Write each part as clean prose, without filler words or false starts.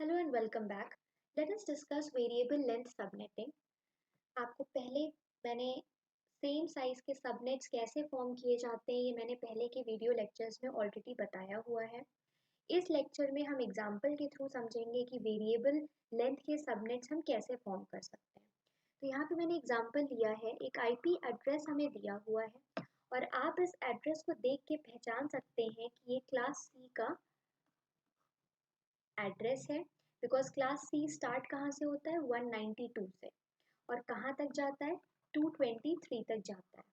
Hello and welcome back. Let us discuss variable length subnetting. आपको पहले मैंने same size के सबनेट्स कैसे फॉर्म किए जाते हैं ये मैंने पहले के वीडियो लेक्चर्स में ऑलरेडी बताया हुआ है। इस लेक्चर में हम एग्जांपल के थ्रू समझेंगे कि वेरिएबल लेंथ के सबनेट्स हम कैसे फॉर्म कर सकते हैं। तो यहाँ पे मैंने एग्जांपल लिया है, एक आईपी एड्रेस हमें दिया हुआ है और आप इस एड्रेस को देख के पहचान सकते हैं कि ये क्लास सी का एड्रेस है, बिकॉज क्लास सी स्टार्ट कहाँ से होता है 192 से और कहाँ तक जाता है 223 तक जाता है।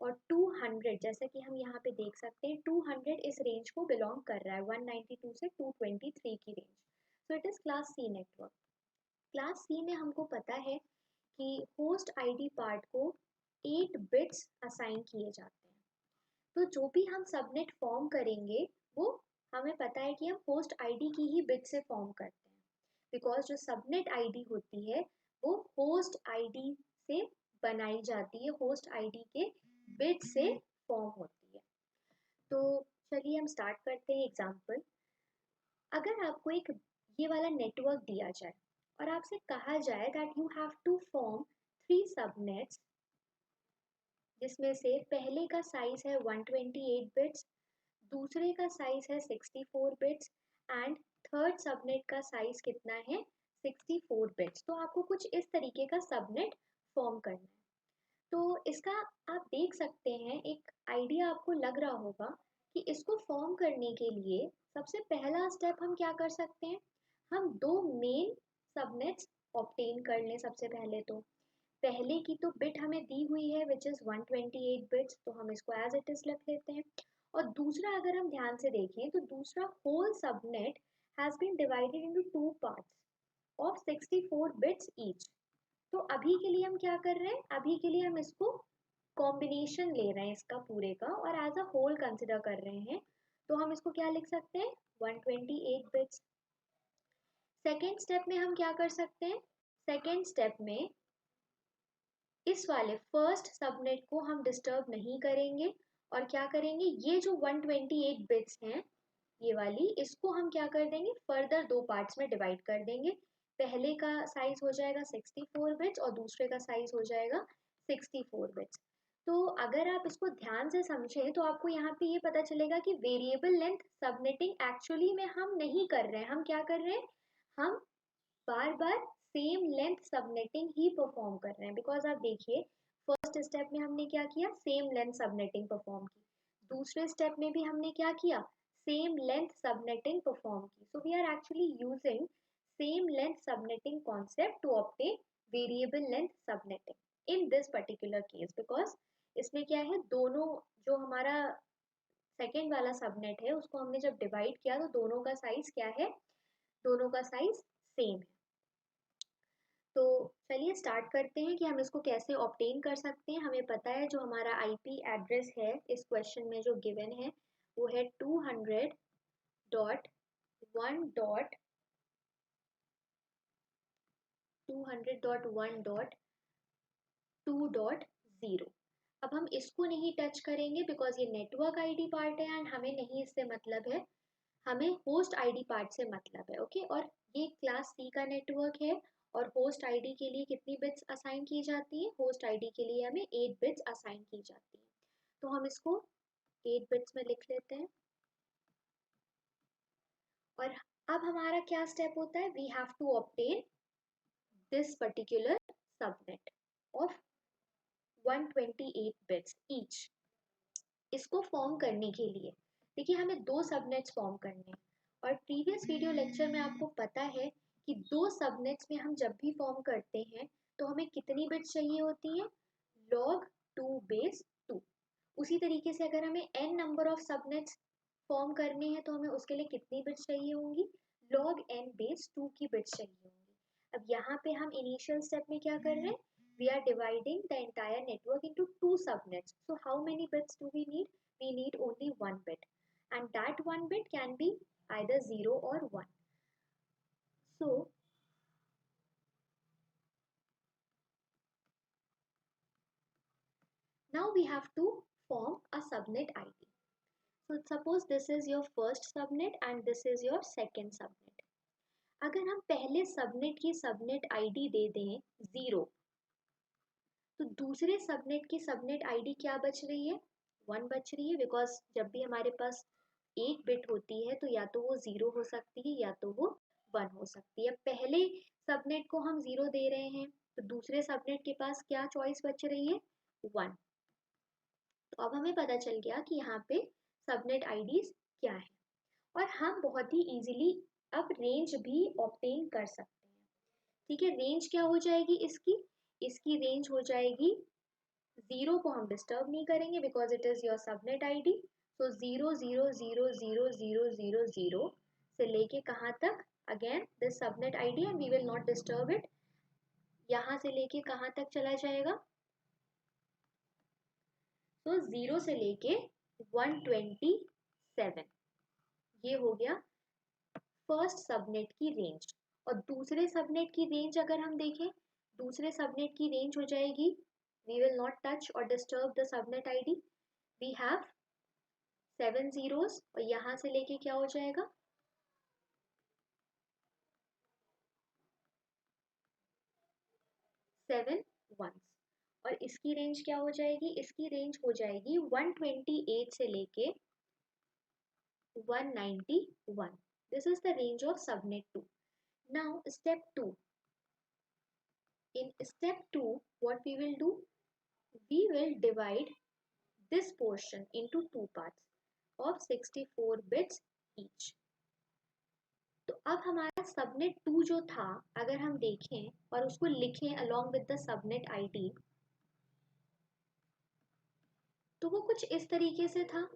और 200 जैसा कि हम यहाँ पे देख सकते हैं 200 इस रेंज को बिलोंग कर रहा है 192 से 223 की range. So it is class C network. Class C में हमको पता है कि होस्ट आईडी पार्ट को 8 बिट्स असाइन किए जाते हैं। तो जो भी हम सबनेट फॉर्म करेंगे वो हमें पता है कि हम होस्ट आईडी की ही बिट से फॉर्म करते हैं, बिकॉज जो सबनेट आईडी होती है वो होस्ट आईडी से बनाई जाती है, होस्ट आईडी के बिट से फॉर्म होती है। तो चलिए हम स्टार्ट करते हैं एग्जांपल। अगर आपको एक ये वाला नेटवर्क दिया जाए और आपसे कहा जाए that you have to form 3 subnets, जिसमें से पहले का साइज है 128 बिट्स, दूसरे का साइज है 64 बिट्स एंड थर्ड सबनेट का साइज कितना है 64 बिट्स। तो आपको कुछ इस तरीके का सबनेट फॉर्म करना है। तो इसका आप देख सकते हैं, एक आइडिया आपको लग रहा होगा कि इसको फॉर्म करने के लिए सबसे पहला स्टेप हम क्या कर सकते हैं, हम दो मेन सबनेट्स ऑब्टेन कर लें। सबसे पहले तो पहले की तो बिट हमें दी हुई है विच इज़ 128 बिट्स, तो हम इसको एज इट इज़ रख लेते हैं। और दूसरा अगर हम ध्यान से देखें तो दूसरा whole subnet has been divided into two parts of 64 bits each. तो अभी के लिए हम क्या कर रहे हैं, अभी के लिए हम इसको कॉम्बिनेशन ले रहे हैं इसका पूरे का और एज अ होल कंसिडर कर रहे हैं। तो हम इसको क्या लिख सकते हैं 128 बिट्स। सेकेंड स्टेप में हम क्या कर सकते हैं, सेकेंड स्टेप में इस वाले फर्स्ट सबनेट को हम डिस्टर्ब नहीं करेंगे और क्या करेंगे, ये जो 128 बिट्स हैं ये वाली, इसको हम क्या कर देंगे फर्दर दो पार्ट्स में डिवाइड कर देंगे। पहले का साइज हो जाएगा 64 बिट्स और दूसरे का साइज हो जाएगा 64 बिट्स। तो अगर आप इसको ध्यान से समझें तो आपको यहाँ पे ये पता चलेगा कि वेरिएबल लेंथ सबनेटिंग एक्चुअली में हम नहीं कर रहे हैं। हम क्या कर रहे हैं, हम बार बार सेम लेंथ सबनेटिंग ही परफॉर्म कर रहे हैं। बिकॉज आप देखिए फर्स्ट स्टेप में हमने क्या किया, सेम लेंथ सबनेटिंग परफॉर्म की, दूसरे स्टेप में भी हमने क्या किया, सेम लेंथ सबनेटिंग परफॉर्म की। So we are actually using same length subnetting concept to obtain variable length subnetting in this particular case, because इसमें क्या है, दोनों जो हमारा सेकेंड वाला सबनेट है उसको हमने जब डिवाइड किया तो दोनों का साइज क्या है, दोनों का साइज सेम है। तो चलिए स्टार्ट करते हैं कि हम इसको कैसे ऑब्टेन कर सकते हैं। हमें पता है जो हमारा आईपी एड्रेस है इस क्वेश्चन में जो गिवन है वो है 200.1.200.1.2.0। अब हम इसको नहीं टच करेंगे बिकॉज ये नेटवर्क आईडी पार्ट है एंड हमें नहीं इससे मतलब है, हमें होस्ट आईडी पार्ट से मतलब है। ओके, और ये क्लास सी का नेटवर्क है और होस्ट आईडी के लिए कितनी बिट्स असाइन की जाती है, होस्ट आईडी के लिए हमें 8 बिट्स असाइन की जाती है। तो हम इसको 8 बिट्स में लिख लेते हैं। और अब हमारा क्या स्टेप होता है, we have to obtain this particular subnet of 128 bits each. इसको फॉर्म करने के लिए देखिए हमें दो सबनेट्स फॉर्म करने हैं और प्रीवियस वीडियो लेक्चर में आपको पता है कि दो सबनेट्स में हम जब भी फॉर्म करते हैं तो हमें कितनी बिट्स चाहिए होती है, log 2 बेस 2। उसी तरीके से अगर हमें n number of subnets form करने हैं तो हमें उसके लिए कितनी बिट्स चाहिए होंगी, log n बेस 2 की बिट्स चाहिए होंगी। अब यहाँ पे हम इनिशियल स्टेप में क्या कर रहे हैं, we are dividing the entire network into two subnets. So how many bits do we need? We need only one bit, and that one bit can be either 0 or 1. So now we have to form a subnet ID. So suppose this is your first subnet and this is your second subnet. अगर हम पहले subnet की subnet ID दे दें 0, तो दूसरे subnet की subnet ID क्या बच रही है? 1 बच रही है, बिकॉज जब भी हमारे पास एक बिट होती है तो या तो वो 0 हो सकती है या तो वो 1 हो सकती है। पहले सबनेट को हम 0 दे रहे हैं तो दूसरे सबनेट के पास क्या चॉइस बच रही है? 1। तो अब हमें पता चल गया कि यहाँ पे सबनेट आईडीज क्या है, और हम बहुत ही इजीली अब रेंज भी ऑब्टेन कर सकते हैं। ठीक है, रेंज क्या हो जाएगी इसकी? इसकी रेंज हो जाएगी, 0 को हम डिस्टर्ब नहीं करेंगे because it is your subnet ID. सो 0 0 0 0 0 0 0 से लेके कहाँ तक? Again this subnet ID and we will not disturb it. यहाँ से लेके कहाँ तक चला जाएगा? तो 0 से लेके 127, ये हो गया फर्स्ट सबनेट की रेंज। और दूसरे सबनेट की रेंज अगर हम देखें, दूसरे सबनेट की रेंज हो जाएगी, we will not touch or disturb the subnet id, we have 7 zeros, और यहाँ से लेके क्या हो जाएगा? 7 ones। और इसकी रेंज क्या हो जाएगी? इसकी रेंज हो जाएगी 128 से लेके 191। This is the range of subnet 2। Now step 2। In step 2, what we will do? We will divide this portion into two parts of 64 bits each. तो अब हमारा सबनेट 2 जो था, अगर हम देखें और उसको लिखें along with the subnet ID, तो वो कुछ इस तरीके से था,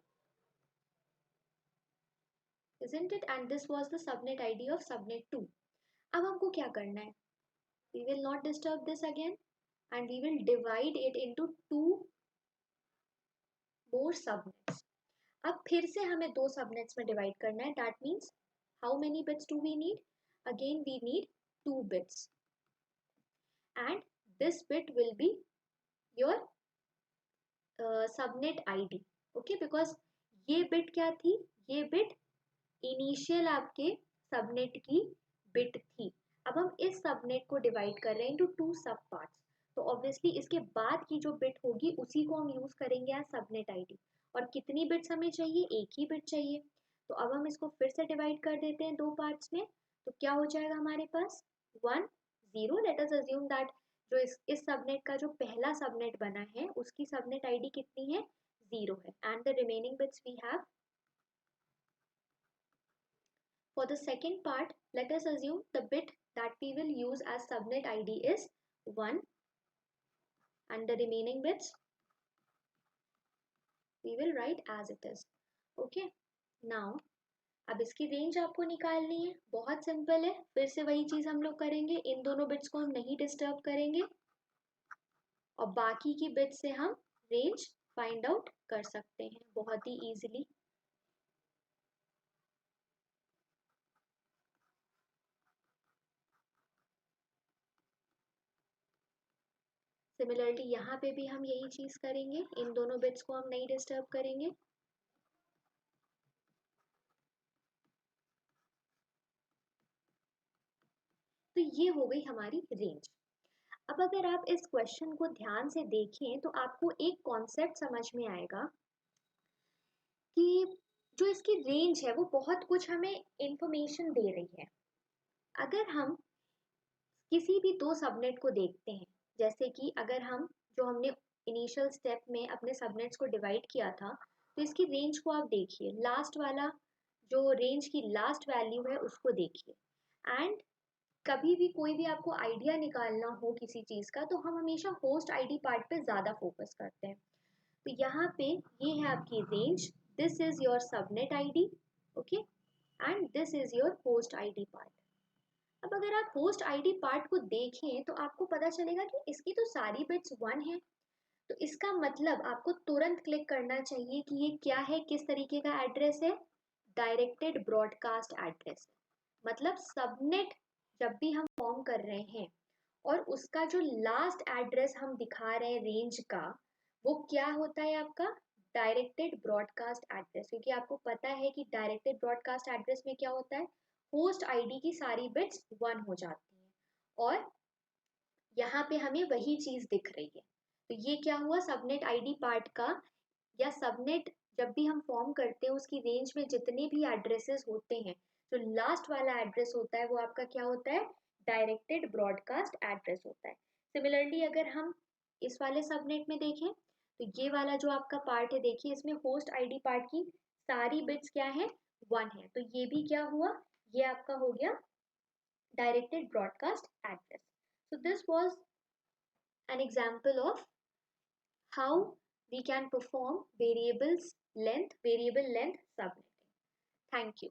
isn't it? And this was the subnet ID of subnet 2. अब हमको क्या करना है? We will not disturb this again and we will divide it into two more subnets. अब फिर से हमें दो सबनेट्स में डिवाइड करना है। That means how many bits do we need? Again we need 2 bits and this bit will be your subnet ID. Okay, because ये bit क्या थी? ये बिट इनिशियल आपके सबनेट की बिट थी। अब हम इस सबनेट को डिवाइड कर रहे हैं इनटू 2 सब पार्ट्स, तो ऑब्वियसली इसके बाद की जो बिट होगी उसी को हम यूज करेंगे एज सबनेट आईडी। और कितनी बिट्स हमें चाहिए? एक ही बिट चाहिए। तो अब हम इसको फिर से डिवाइड कर देते हैं दो पार्ट्स में। तो क्या हो जाएगा हमारे पास? 1 0। लेट अस अज्यूम दैट जो इस सबनेट का जो पहला सबनेट बना है उसकी सबनेट आईडी कितनी है? 0 है। And the remaining bits we have. For the second part, let us assume the bit that we will use as subnet ID is 1 and the remaining bits we will write as it is. Okay. Now, अब इसकी range आपको निकालनी है। बहुत simple है, फिर से वही चीज हम लोग करेंगे। इन दोनों बिट्स को हम नहीं डिस्टर्ब करेंगे और बाकी की बिट्स से हम रेंज फाइंड आउट कर सकते हैं बहुत ही इजीली। सिमिलरली यहाँ पे भी हम यही चीज करेंगे, इन दोनों बिट्स को हम नहीं डिस्टर्ब करेंगे। तो ये हो गई हमारी रेंज। अब अगर आप इस क्वेश्चन को ध्यान से देखें तो आपको एक कॉन्सेप्ट समझ में आएगा कि जो इसकी रेंज है वो बहुत कुछ हमें इंफॉर्मेशन दे रही है। अगर हम किसी भी दो सबनेट को देखते हैं, जैसे कि अगर हम जो हमने इनिशियल स्टेप में अपने सबनेट्स को डिवाइड किया था, तो इसकी रेंज को आप देखिए, लास्ट वाला जो रेंज की लास्ट वैल्यू है उसको देखिए। एंड कभी भी कोई भी आपको आइडिया निकालना हो किसी चीज़ का, तो हम हमेशा होस्ट आईडी पार्ट पे ज़्यादा फोकस करते हैं। तो यहाँ पे ये है आपकी range, this is your subnet ID, okay, and this is your host ID part. अब अगर आप होस्ट आईडी पार्ट को देखें तो आपको पता चलेगा कि इसकी तो सारी बिट्स 1 है। तो इसका मतलब आपको तुरंत क्लिक करना चाहिए कि ये क्या है, किस तरीके का एड्रेस है? Directed broadcast address. मतलब सबनेट जब भी हम फॉर्म कर रहे हैं और उसका जो लास्ट एड्रेस हम दिखा रहे हैं रेंज का, वो क्या होता है आपका? Directed broadcast address. क्योंकि आपको पता है कि डायरेक्टेड ब्रॉडकास्ट एड्रेस में क्या होता है? होस्ट आईडी की सारी बिट्स 1 हो जाती हैं और यहाँ पे हमें वही चीज दिख रही है। तो ये क्या हुआ, सबनेट आईडी पार्ट का, या सबनेट जब भी हम फॉर्म करते हैं उसकी रेंज में जितने भी एड्रेसेस होते हैं, जो लास्ट वाला एड्रेस होता है वो आपका क्या होता है, डायरेक्टेड ब्रॉडकास्ट एड्रेस होता है। सिमिलरली अगर हम इस वाले सबनेट में देखें तो ये वाला जो आपका पार्ट है, देखिए इसमें होस्ट आईडी पार्ट की सारी बिट्स क्या है, 1 है। तो ये भी क्या हुआ, ये आपका हो गया directed broadcast address. So this was an example of how we can perform variable length subnetting. Thank you.